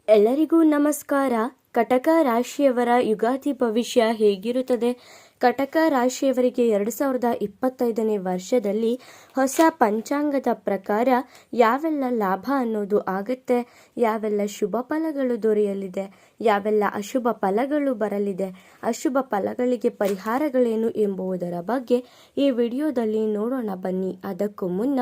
ಎಲ್ಲರಿಗೂ ನಮಸ್ಕಾರ. ಕಟಕ ರಾಶಿಯವರ ಯುಗಾದಿ ಭವಿಷ್ಯ ಹೇಗಿರುತ್ತದೆ? ಕಟಕ ರಾಶಿಯವರಿಗೆ 2025ನೇ ವರ್ಷದಲ್ಲಿ ಹೊಸ ಪಂಚಾಂಗದ ಪ್ರಕಾರ ಯಾವೆಲ್ಲ ಲಾಭ ಅನ್ನೋದು ಆಗುತ್ತೆ, ಯಾವೆಲ್ಲ ಶುಭ ಫಲಗಳು ದೊರೆಯಲಿದೆ, ಯಾವೆಲ್ಲ ಅಶುಭ ಫಲಗಳು ಬರಲಿದೆ, ಅಶುಭ ಫಲಗಳಿಗೆ ಪರಿಹಾರಗಳೇನು ಎಂಬುದರ ಬಗ್ಗೆ ಈ ವಿಡಿಯೋದಲ್ಲಿ ನೋಡೋಣ ಬನ್ನಿ. ಅದಕ್ಕೂ ಮುನ್ನ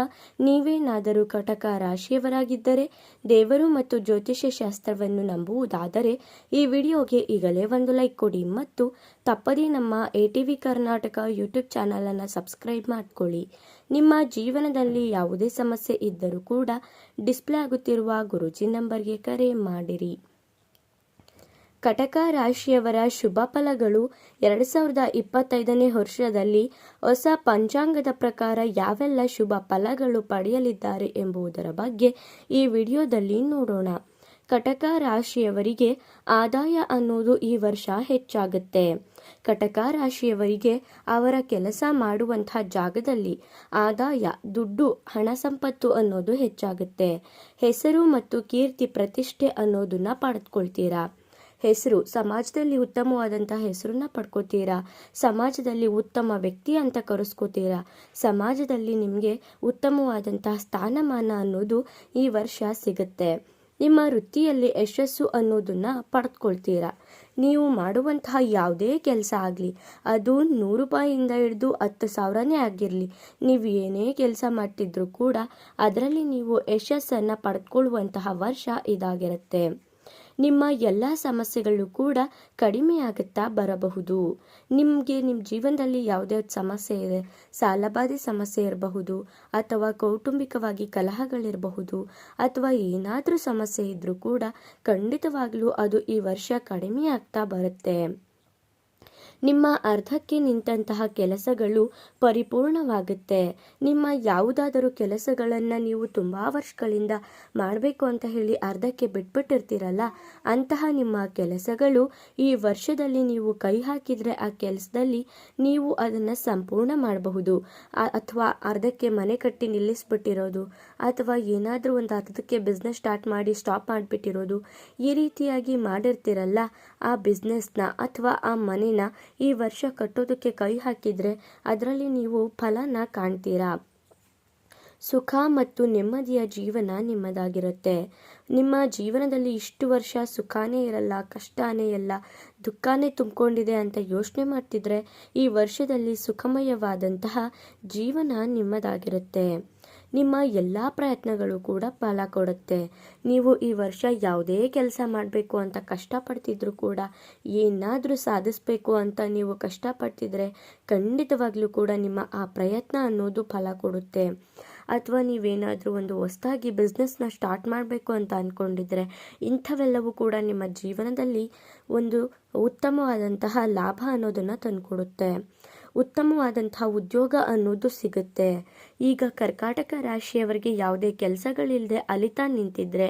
ನೀವೇನಾದರೂ ಕಟಕ ರಾಶಿಯವರಾಗಿದ್ದರೆ, ದೇವರು ಮತ್ತು ಜ್ಯೋತಿಷ್ಯ ಶಾಸ್ತ್ರವನ್ನು ನಂಬುವುದಾದರೆ ಈ ವಿಡಿಯೋಗೆ ಈಗಲೇ ಒಂದು ಲೈಕ್ ಕೊಡಿ ಮತ್ತು ತಪ್ಪದೇ ನಮ್ಮ ATV ಕರ್ನಾಟಕ ಯೂಟ್ಯೂಬ್ ಚಾನಲನ್ನು ಸಬ್ಸ್ಕ್ರೈಬ್ ಮಾಡ್ಕೊಳ್ಳಿ. ನಿಮ್ಮ ಜೀವನದಲ್ಲಿ ಯಾವುದೇ ಸಮಸ್ಯೆ ಇದ್ದರೂ ಕೂಡ ಡಿಸ್ಪ್ಲೇ ಆಗುತ್ತಿರುವ ಗುರೂಜಿ ನಂಬರ್ಗೆ ಕರೆ ಮಾಡಿರಿ. ಕಟಕ ರಾಶಿಯವರ ಶುಭ ಫಲಗಳು 2025ನೇ ವರ್ಷದಲ್ಲಿ ಹೊಸ ಪಂಚಾಂಗದ ಪ್ರಕಾರ ಯಾವೆಲ್ಲ ಶುಭ ಫಲಗಳು ಪಡೆಯಲಿದ್ದಾರೆ ಎಂಬುದರ ಬಗ್ಗೆ ಈ ವಿಡಿಯೋದಲ್ಲಿ ನೋಡೋಣ. ಕಟಕ ರಾಶಿಯವರಿಗೆ ಆದಾಯ ಅನ್ನೋದು ಈ ವರ್ಷ ಹೆಚ್ಚಾಗುತ್ತೆ. ಕಟಕ ರಾಶಿಯವರಿಗೆ ಅವರ ಕೆಲಸ ಮಾಡುವಂತಹ ಜಾಗದಲ್ಲಿ ಆದಾಯ, ದುಡ್ಡು, ಹಣ ಸಂಪತ್ತು ಅನ್ನೋದು ಹೆಚ್ಚಾಗುತ್ತೆ. ಹೆಸರು ಮತ್ತು ಕೀರ್ತಿ ಪ್ರತಿಷ್ಠೆ ಅನ್ನೋದನ್ನ ಪಡೆದುಕೊಳ್ತೀರಾ. ಹೆಸರು, ಸಮಾಜದಲ್ಲಿ ಉತ್ತಮವಾದಂತಹ ಹೆಸರನ್ನ ಪಡ್ಕೋತೀರಾ. ಸಮಾಜದಲ್ಲಿ ಉತ್ತಮ ವ್ಯಕ್ತಿ ಅಂತ ಕರೆಸ್ಕೋತೀರಾ. ಸಮಾಜದಲ್ಲಿ ನಿಮಗೆ ಉತ್ತಮವಾದಂತಹ ಸ್ಥಾನಮಾನ ಅನ್ನೋದು ಈ ವರ್ಷ ಸಿಗುತ್ತೆ. ನಿಮ್ಮ ವೃತ್ತಿಯಲ್ಲಿ ಯಶಸ್ಸು ಅನ್ನೋದನ್ನ ಪಡೆದುಕೊಳ್ತೀರಾ. ನೀವು ಮಾಡುವಂತಹ ಯಾವುದೇ ಕೆಲಸ ಆಗಲಿ, ಅದು 100 ರೂಪಾಯಿಯಿಂದ ಹಿಡಿದು 10,000ನೇ ಆಗಿರಲಿ, ನೀವು ಏನೇ ಕೆಲಸ ಮಾಡ್ತಿದ್ರೂ ಕೂಡ ಅದರಲ್ಲಿ ನೀವು ಯಶಸ್ಸನ್ನು ಪಡೆದುಕೊಳ್ಳುವಂತಹ ವರ್ಷ ಇದಾಗಿರುತ್ತೆ. ನಿಮ್ಮ ಎಲ್ಲ ಸಮಸ್ಯೆಗಳು ಕೂಡ ಕಡಿಮೆಯಾಗುತ್ತಾ ಬರಬಹುದು. ನಿಮ್ಮ ಜೀವನದಲ್ಲಿ ಯಾವುದೇ ಸಮಸ್ಯೆ ಇದೆ, ಸಾಲಬಾಧೆ ಸಮಸ್ಯೆ ಇರಬಹುದು, ಅಥವಾ ಕೌಟುಂಬಿಕವಾಗಿ ಕಲಹಗಳಿರಬಹುದು, ಅಥವಾ ಏನಾದರೂ ಸಮಸ್ಯೆ ಇದ್ರೂ ಕೂಡ ಖಂಡಿತವಾಗ್ಲೂ ಅದು ಈ ವರ್ಷ ಕಡಿಮೆಯಾಗ್ತಾ ಬರುತ್ತೆ. ನಿಮ್ಮ ಅರ್ಧಕ್ಕೆ ನಿಂತಹ ಕೆಲಸಗಳು ಪರಿಪೂರ್ಣವಾಗುತ್ತೆ. ನಿಮ್ಮ ಯಾವುದಾದರೂ ಕೆಲಸಗಳನ್ನು ನೀವು ತುಂಬ ವರ್ಷಗಳಿಂದ ಮಾಡಬೇಕು ಅಂತ ಹೇಳಿ ಅರ್ಧಕ್ಕೆ ಬಿಟ್ಬಿಟ್ಟಿರ್ತೀರಲ್ಲ, ಅಂತಹ ನಿಮ್ಮ ಕೆಲಸಗಳು ಈ ವರ್ಷದಲ್ಲಿ ನೀವು ಕೈ ಹಾಕಿದರೆ ಆ ಕೆಲಸದಲ್ಲಿ ನೀವು ಅದನ್ನು ಸಂಪೂರ್ಣ ಮಾಡಬಹುದು. ಅಥವಾ ಅರ್ಧಕ್ಕೆ ಮನೆ ಕಟ್ಟಿ ನಿಲ್ಲಿಸ್ಬಿಟ್ಟಿರೋದು, ಅಥವಾ ಏನಾದರೂ ಒಂದು ಅರ್ಧಕ್ಕೆ ಬಿಸ್ನೆಸ್ ಸ್ಟಾರ್ಟ್ ಮಾಡಿ ಸ್ಟಾಪ್ ಮಾಡಿಬಿಟ್ಟಿರೋದು, ಈ ರೀತಿಯಾಗಿ ಮಾಡಿರ್ತೀರಲ್ಲ, ಆ ಬಿಸ್ನೆಸ್ನ ಅಥವಾ ಆ ಮನೆನ ಈ ವರ್ಷ ಕಟ್ಟೋದಕ್ಕೆ ಕೈ ಹಾಕಿದರೆ ಅದರಲ್ಲಿ ನೀವು ಫಲನ ಕಾಣ್ತೀರಾ. ಸುಖ ಮತ್ತು ನೆಮ್ಮದಿಯ ಜೀವನ ನಿಮ್ಮದಾಗಿರುತ್ತೆ. ನಿಮ್ಮ ಜೀವನದಲ್ಲಿ ಇಷ್ಟು ವರ್ಷ ಸುಖಾನೇ ಇರಲ್ಲ, ಕಷ್ಟನೇ ಇಲ್ಲ, ದುಃಖನೇ ತುಂಬಿಕೊಂಡಿದೆ ಅಂತ ಯೋಚನೆ ಮಾಡ್ತಿದ್ರೆ ಈ ವರ್ಷದಲ್ಲಿ ಸುಖಮಯವಾದಂತಹ ಜೀವನ ನಿಮ್ಮದಾಗಿರುತ್ತೆ. ನಿಮ್ಮ ಎಲ್ಲ ಪ್ರಯತ್ನಗಳು ಕೂಡ ಫಲ ಕೊಡುತ್ತೆ. ನೀವು ಈ ವರ್ಷ ಯಾವುದೇ ಕೆಲಸ ಮಾಡಬೇಕು ಅಂತ ಕಷ್ಟಪಡ್ತಿದ್ರು ಕೂಡ, ಏನಾದರೂ ಸಾಧಿಸಬೇಕು ಅಂತ ನೀವು ಕಷ್ಟಪಡ್ತಿದ್ರೆ ಖಂಡಿತವಾಗ್ಲೂ ಕೂಡ ನಿಮ್ಮ ಆ ಪ್ರಯತ್ನ ಅನ್ನೋದು ಫಲ ಕೊಡುತ್ತೆ. ಅಥವಾ ನೀವೇನಾದರೂ ಒಂದು ಹೊಸದಾಗಿ ಬಿಸ್ನೆಸ್ನ ಸ್ಟಾರ್ಟ್ ಮಾಡಬೇಕು ಅಂತ ಅಂದ್ಕೊಂಡಿದ್ರೆ ಇಂಥವೆಲ್ಲವೂ ಕೂಡ ನಿಮ್ಮ ಜೀವನದಲ್ಲಿ ಒಂದು ಉತ್ತಮವಾದಂತಹ ಲಾಭ ಅನ್ನೋದನ್ನು ತಂದುಕೊಡುತ್ತೆ. ಉತ್ತಮವಾದಂತಹ ಉದ್ಯೋಗ ಅನ್ನೋದು ಸಿಗುತ್ತೆ. ಈಗ ಕರ್ಕಾಟಕ ರಾಶಿಯವರಿಗೆ ಯಾವುದೇ ಕೆಲಸಗಳಿಲ್ಲದೆ ಅಲಿತಾ ನಿಂತಿದ್ರೆ,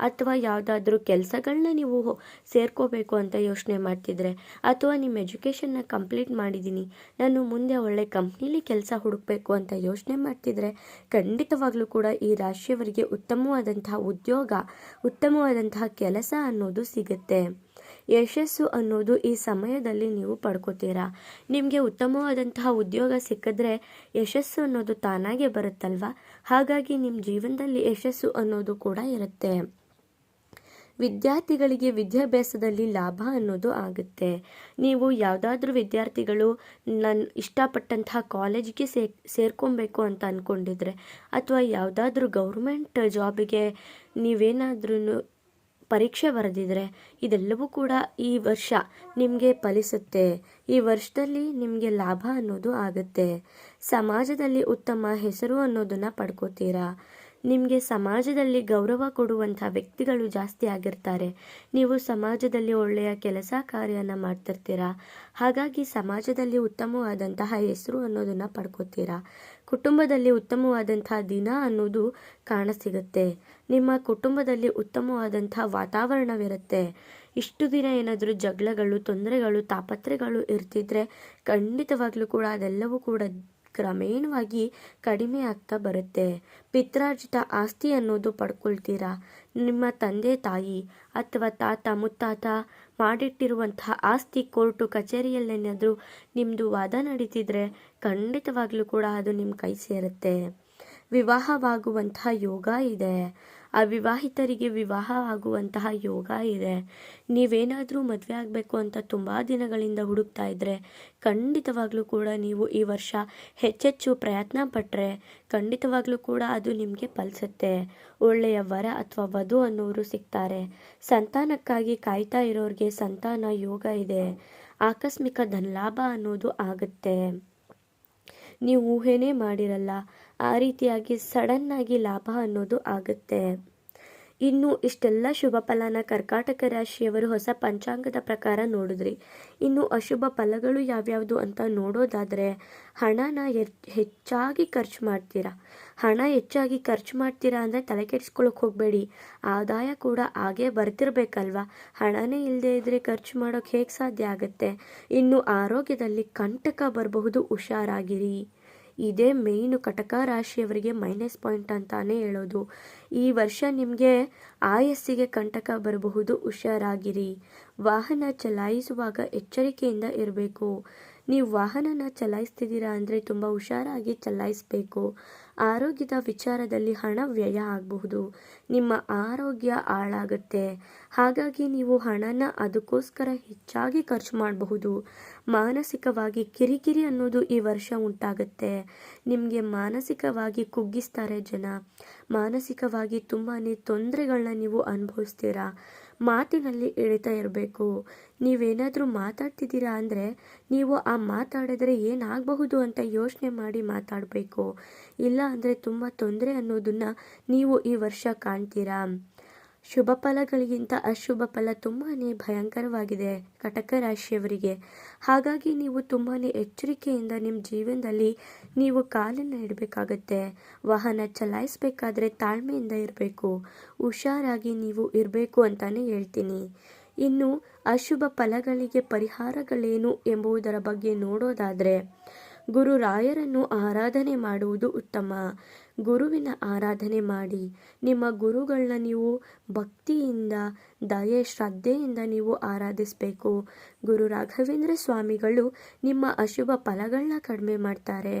ಅಥವಾ ಯಾವುದಾದ್ರೂ ಕೆಲಸಗಳನ್ನ ನೀವು ಸೇರ್ಕೋಬೇಕು ಅಂತ ಯೋಚನೆ ಮಾಡ್ತಿದ್ರೆ, ಅಥವಾ ನಿಮ್ಮ ಎಜುಕೇಷನ್ನ ಕಂಪ್ಲೀಟ್ ಮಾಡಿದ್ದೀನಿ, ನಾನು ಮುಂದೆ ಒಳ್ಳೆ ಕಂಪ್ನಿಲಿ ಕೆಲಸ ಹುಡುಕಬೇಕು ಅಂತ ಯೋಚನೆ ಮಾಡ್ತಿದ್ರೆ ಖಂಡಿತವಾಗ್ಲೂ ಕೂಡ ಈ ರಾಶಿಯವರಿಗೆ ಉತ್ತಮವಾದಂತಹ ಉದ್ಯೋಗ, ಉತ್ತಮವಾದಂತಹ ಕೆಲಸ ಅನ್ನೋದು ಸಿಗುತ್ತೆ. ಯಶಸ್ಸು ಅನ್ನೋದು ಈ ಸಮಯದಲ್ಲಿ ನೀವು ಪಡ್ಕೋತೀರಾ. ನಿಮಗೆ ಉತ್ತಮವಾದಂತಹ ಉದ್ಯೋಗ ಸಿಕ್ಕಿದ್ರೆ ಯಶಸ್ಸು ಅನ್ನೋದು ತಾನಾಗೆ ಬರುತ್ತಲ್ವ. ಹಾಗಾಗಿ ನಿಮ್ಮ ಜೀವನದಲ್ಲಿ ಯಶಸ್ಸು ಅನ್ನೋದು ಕೂಡ ಇರುತ್ತೆ. ವಿದ್ಯಾರ್ಥಿಗಳಿಗೆ ವಿದ್ಯಾಭ್ಯಾಸದಲ್ಲಿ ಲಾಭ ಅನ್ನೋದು ಆಗುತ್ತೆ. ನೀವು ಯಾವುದಾದ್ರೂ ವಿದ್ಯಾರ್ಥಿಗಳು ನಾನು ಇಷ್ಟಪಟ್ಟಂತಹ ಕಾಲೇಜಿಗೆ ಸೇರ್ಕೊಬೇಕು ಅಂತ ಅಂದ್ಕೊಂಡಿದ್ರೆ, ಅಥವಾ ಯಾವುದಾದ್ರೂ ಗೌರ್ಮೆಂಟ್ ಜಾಬಿಗೆ ನೀವೇನಾದ್ರೂ ಪರೀಕ್ಷೆ ಬರೆದಿದ್ರೆ ಇದೆಲ್ಲವೂ ಕೂಡ ಈ ವರ್ಷ ನಿಮಗೆ ಫಲಿಸುತ್ತೆ. ಈ ವರ್ಷದಲ್ಲಿ ನಿಮಗೆ ಲಾಭ ಅನ್ನೋದು ಆಗುತ್ತೆ. ಸಮಾಜದಲ್ಲಿ ಉತ್ತಮ ಹೆಸರು ಅನ್ನೋದನ್ನು ಪಡ್ಕೋತೀರಾ. ನಿಮಗೆ ಸಮಾಜದಲ್ಲಿ ಗೌರವ ಕೊಡುವಂಥ ವ್ಯಕ್ತಿಗಳು ಜಾಸ್ತಿ ಆಗಿರ್ತಾರೆ. ನೀವು ಸಮಾಜದಲ್ಲಿ ಒಳ್ಳೆಯ ಕೆಲಸ ಕಾರ್ಯನ ಮಾಡ್ತಿರ್ತೀರಾ. ಹಾಗಾಗಿ ಸಮಾಜದಲ್ಲಿ ಉತ್ತಮವಾದಂತಹ ಹೆಸರು ಅನ್ನೋದನ್ನು ಪಡ್ಕೋತೀರಾ. ಕುಟುಂಬದಲ್ಲಿ ಉತ್ತಮವಾದಂತಹ ದಿನ ಅನ್ನೋದು ಕಾಣಸಿಗುತ್ತೆ. ನಿಮ್ಮ ಕುಟುಂಬದಲ್ಲಿ ಉತ್ತಮವಾದಂತಹ ವಾತಾವರಣವಿರುತ್ತೆ. ಇಷ್ಟು ದಿನ ಏನಾದರೂ ಜಗಳಗಳು, ತೊಂದರೆಗಳು, ತಾಪತ್ರೆಗಳು ಇರ್ತಿದ್ರೆ ಖಂಡಿತವಾಗ್ಲೂ ಕೂಡ ಅದೆಲ್ಲವೂ ಕೂಡ ಕ್ರಮೇಣವಾಗಿ ಕಡಿಮೆ ಆಗ್ತಾ ಬರುತ್ತೆ. ಪಿತ್ರಾರ್ಜಿತ ಆಸ್ತಿ ಅನ್ನೋದು ಪಡ್ಕೊಳ್ತೀರಾ. ನಿಮ್ಮ ತಂದೆ ತಾಯಿ ಅಥವಾ ತಾತ ಮುತ್ತಾತ ಮಾಡಿಟ್ಟಿರುವಂತಹ ಆಸ್ತಿ ಕೋರ್ಟು ಕಚೇರಿಯಲ್ಲೇನಾದರೂ ನಿಮ್ಮದು ವಾದ ನಡೀತಿದ್ರೆ ಖಂಡಿತವಾಗ್ಲೂ ಕೂಡ ಅದು ನಿಮ್ಮ ಕೈ ಸೇರುತ್ತೆ. ವಿವಾಹವಾಗುವಂತಹ ಯೋಗ ಇದೆ. ಅವಿವಾಹಿತರಿಗೆ ವಿವಾಹ ಆಗುವಂತಹ ಯೋಗ ಇದೆ. ನೀವೇನಾದರೂ ಮದುವೆ ಆಗಬೇಕು ಅಂತ ತುಂಬ ದಿನಗಳಿಂದ ಹುಡುಕ್ತಾ ಇದ್ದರೆ ಖಂಡಿತವಾಗ್ಲೂ ಕೂಡ ನೀವು ಈ ವರ್ಷ ಹೆಚ್ಚೆಚ್ಚು ಪ್ರಯತ್ನ ಪಟ್ಟರೆ ಖಂಡಿತವಾಗ್ಲೂ ಕೂಡ ಅದು ನಿಮಗೆ ಫಲಿಸುತ್ತೆ. ಒಳ್ಳೆಯ ವರ ಅಥವಾ ವಧು ಅನ್ನೋರು ಸಿಗ್ತಾರೆ. ಸಂತಾನಕ್ಕಾಗಿ ಕಾಯ್ತಾ ಇರೋರಿಗೆ ಸಂತಾನ ಯೋಗ ಇದೆ. ಆಕಸ್ಮಿಕ ಧನಲಾಭ ಅನ್ನೋದು ಆಗುತ್ತೆ. ನೀವು ಊಹೆನೇ ಮಾಡಿರಲ್ಲ ಆ ರೀತಿಯಾಗಿ ಸಡನ್ನಾಗಿ ಲಾಭ ಅನ್ನೋದು ಆಗುತ್ತೆ. ಇನ್ನು ಇಷ್ಟೆಲ್ಲ ಶುಭ ಫಲನ ಕರ್ಕಾಟಕ ರಾಶಿಯವರು ಹೊಸ ಪಂಚಾಂಗದ ಪ್ರಕಾರ ನೋಡಿದ್ರಿ. ಇನ್ನು ಅಶುಭ ಫಲಗಳು ಯಾವ್ಯಾವುದು ಅಂತ ನೋಡೋದಾದರೆ ಹಣನ ಹೆಚ್ಚಾಗಿ ಖರ್ಚು ಮಾಡ್ತೀರಾ. ಹಣ ಹೆಚ್ಚಾಗಿ ಖರ್ಚು ಮಾಡ್ತೀರಾ ಅಂದರೆ ತಲೆ ಕೆಡಿಸ್ಕೊಳ್ಳೋಕೆ ಹೋಗಬೇಡಿ. ಆದಾಯ ಕೂಡ ಹಾಗೇ ಬರ್ತಿರ್ಬೇಕಲ್ವ. ಹಣನೇ ಇಲ್ಲದೆ ಇದ್ದರೆ ಖರ್ಚು ಮಾಡೋಕ್ಕೆ ಹೇಗೆ ಸಾಧ್ಯ ಆಗುತ್ತೆ. ಇನ್ನು ಆರೋಗ್ಯದಲ್ಲಿ ಕಂಟಕ ಬರಬಹುದು, ಹುಷಾರಾಗಿರಿ. ಇದೇ ಮೇಯ್ನು ಕಟಕ ರಾಶಿಯವರಿಗೆ ಮೈನಸ್ ಪಾಯಿಂಟ್ ಅಂತಾನೆ ಹೇಳೋದು. ಈ ವರ್ಷ ನಿಮಗೆ ಆಯಸ್ಸಿಗೆ ಕಂಟಕ ಬರಬಹುದು, ಹುಷಾರಾಗಿರಿ. ವಾಹನ ಚಲಾಯಿಸುವಾಗ ಎಚ್ಚರಿಕೆಯಿಂದ ಇರಬೇಕು. ನೀವು ವಾಹನನ ಚಲಾಯಿಸ್ತಿದ್ದೀರಾ ಅಂದರೆ ತುಂಬ ಹುಷಾರಾಗಿ ಚಲಾಯಿಸಬೇಕು. ಆರೋಗ್ಯದ ವಿಚಾರದಲ್ಲಿ ಹಣ ವ್ಯಯ ಆಗಬಹುದು. ನಿಮ್ಮ ಆರೋಗ್ಯ ಹಾಳಾಗುತ್ತೆ. ಹಾಗಾಗಿ ನೀವು ಹಣನ ಅದಕ್ಕೋಸ್ಕರ ಹೆಚ್ಚಾಗಿ ಖರ್ಚು ಮಾಡಬಹುದು. ಮಾನಸಿಕವಾಗಿ ಕಿರಿಕಿರಿ ಅನ್ನೋದು ಈ ವರ್ಷ ಉಂಟಾಗುತ್ತೆ. ನಿಮಗೆ ಮಾನಸಿಕವಾಗಿ ಕುಗ್ಗಿಸ್ತಾರೆ ಜನ. ಮಾನಸಿಕವಾಗಿ ತುಂಬಾ ತೊಂದರೆಗಳನ್ನ ನೀವು ಅನುಭವಿಸ್ತೀರಾ. ಮಾತಿನಲ್ಲಿ ಎಳಿತಾ ಇರಬೇಕು. ನೀವೇನಾದರೂ ಮಾತಾಡ್ತಿದ್ದೀರಾ ಅಂದರೆ ನೀವು ಆ ಮಾತಾಡಿದ್ರೆ ಏನಾಗಬಹುದು ಅಂತ ಯೋಚನೆ ಮಾಡಿ ಮಾತಾಡಬೇಕು. ಇಲ್ಲ ಅಂದರೆ ತುಂಬ ತೊಂದರೆ ಅನ್ನೋದನ್ನು ನೀವು ಈ ವರ್ಷ ಕಾಣ್ತೀರಾ. ಶುಭ ಫಲಗಳಿಗಿಂತ ಅಶುಭ ಫಲ ತುಂಬಾ ಭಯಂಕರವಾಗಿದೆ ಕಟಕ ರಾಶಿಯವರಿಗೆ. ಹಾಗಾಗಿ ನೀವು ತುಂಬಾ ಎಚ್ಚರಿಕೆಯಿಂದ ನಿಮ್ಮ ಜೀವನದಲ್ಲಿ ನೀವು ಕಾಲನ್ನು ಇಡಬೇಕಾಗತ್ತೆ. ವಾಹನ ಚಲಾಯಿಸಬೇಕಾದ್ರೆ ತಾಳ್ಮೆಯಿಂದ ಇರಬೇಕು. ಹುಷಾರಾಗಿ ನೀವು ಇರಬೇಕು ಅಂತಾನೆ ಹೇಳ್ತೀನಿ. ಇನ್ನು ಅಶುಭ ಫಲಗಳಿಗೆ ಪರಿಹಾರಗಳೇನು ಎಂಬುದರ ಬಗ್ಗೆ ನೋಡೋದಾದರೆ ಗುರು ರಾಯರನ್ನು ಆರಾಧನೆ ಮಾಡುವುದು ಉತ್ತಮ. ಗುರುವಿನ ಆರಾಧನೆ ಮಾಡಿ. ನಿಮ್ಮ ಗುರುಗಳನ್ನ ನೀವು ಭಕ್ತಿಯಿಂದ ದಯೆ ಶ್ರದ್ಧೆಯಿಂದ ನೀವು ಆರಾಧಿಸಬೇಕು. ಗುರು ರಾಘವೇಂದ್ರ ಸ್ವಾಮಿಗಳು ನಿಮ್ಮ ಅಶುಭ ಫಲಗಳನ್ನ ಕಡಿಮೆ ಮಾಡ್ತಾರೆ.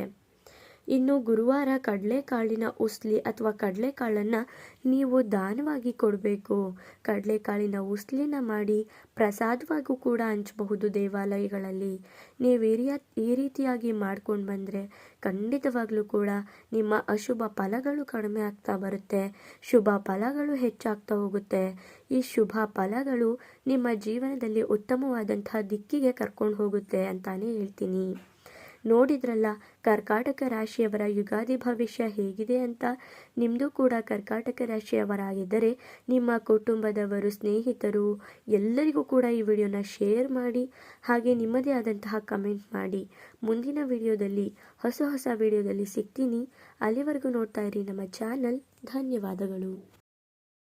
ಇನ್ನು ಗುರುವಾರ ಕಡಲೆಕಾಳಿನ ಉಸ್ಲಿ ಅಥವಾ ಕಡಲೆಕಾಳನ್ನು ನೀವು ದಾನವಾಗಿ ಕೊಡಬೇಕು. ಕಡಲೆಕಾಳಿನ ಉಸ್ಲಿನ ಮಾಡಿ ಪ್ರಸಾದವಾಗೂ ಕೂಡ ಹಂಚಬಹುದು ದೇವಾಲಯಗಳಲ್ಲಿ. ನೀವು ಈ ರೀತಿಯಾಗಿ ಮಾಡ್ಕೊಂಡು ಬಂದರೆ ಖಂಡಿತವಾಗ್ಲೂ ಕೂಡ ನಿಮ್ಮ ಅಶುಭ ಫಲಗಳು ಕಡಿಮೆ ಆಗ್ತಾ ಬರುತ್ತೆ. ಶುಭ ಫಲಗಳು ಹೆಚ್ಚಾಗ್ತಾ ಹೋಗುತ್ತೆ. ಈ ಶುಭ ಫಲಗಳು ನಿಮ್ಮ ಜೀವನದಲ್ಲಿ ಉತ್ತಮವಾದಂತಹ ದಿಕ್ಕಿಗೆ ಕರ್ಕೊಂಡು ಹೋಗುತ್ತೆ ಅಂತಾನೆ ಹೇಳ್ತೀನಿ. ನೋಡಿದ್ರಲ್ಲ ಕರ್ಕಾಟಕ ರಾಶಿಯವರ ಯುಗಾದಿ ಭವಿಷ್ಯ ಹೇಗಿದೆ ಅಂತ. ನಿಮ್ಮದು ಕೂಡ ಕರ್ಕಾಟಕ ರಾಶಿಯವರಾಗಿದ್ದರೆ ನಿಮ್ಮ ಕುಟುಂಬದವರು, ಸ್ನೇಹಿತರು ಎಲ್ಲರಿಗೂ ಕೂಡ ಈ ವಿಡಿಯೋನ ಶೇರ್ ಮಾಡಿ. ಹಾಗೆ ನಿಮ್ಮದೇ ಆದಂತಹ ಕಮೆಂಟ್ ಮಾಡಿ. ಮುಂದಿನ ವಿಡಿಯೋದಲ್ಲಿ ಹೊಸ ವಿಡಿಯೋದಲ್ಲಿ ಸಿಗ್ತೀನಿ. ಅಲ್ಲಿವರೆಗೂ ನೋಡ್ತಾ ಇರಿ ನಮ್ಮ ಚಾನಲ್. ಧನ್ಯವಾದಗಳು.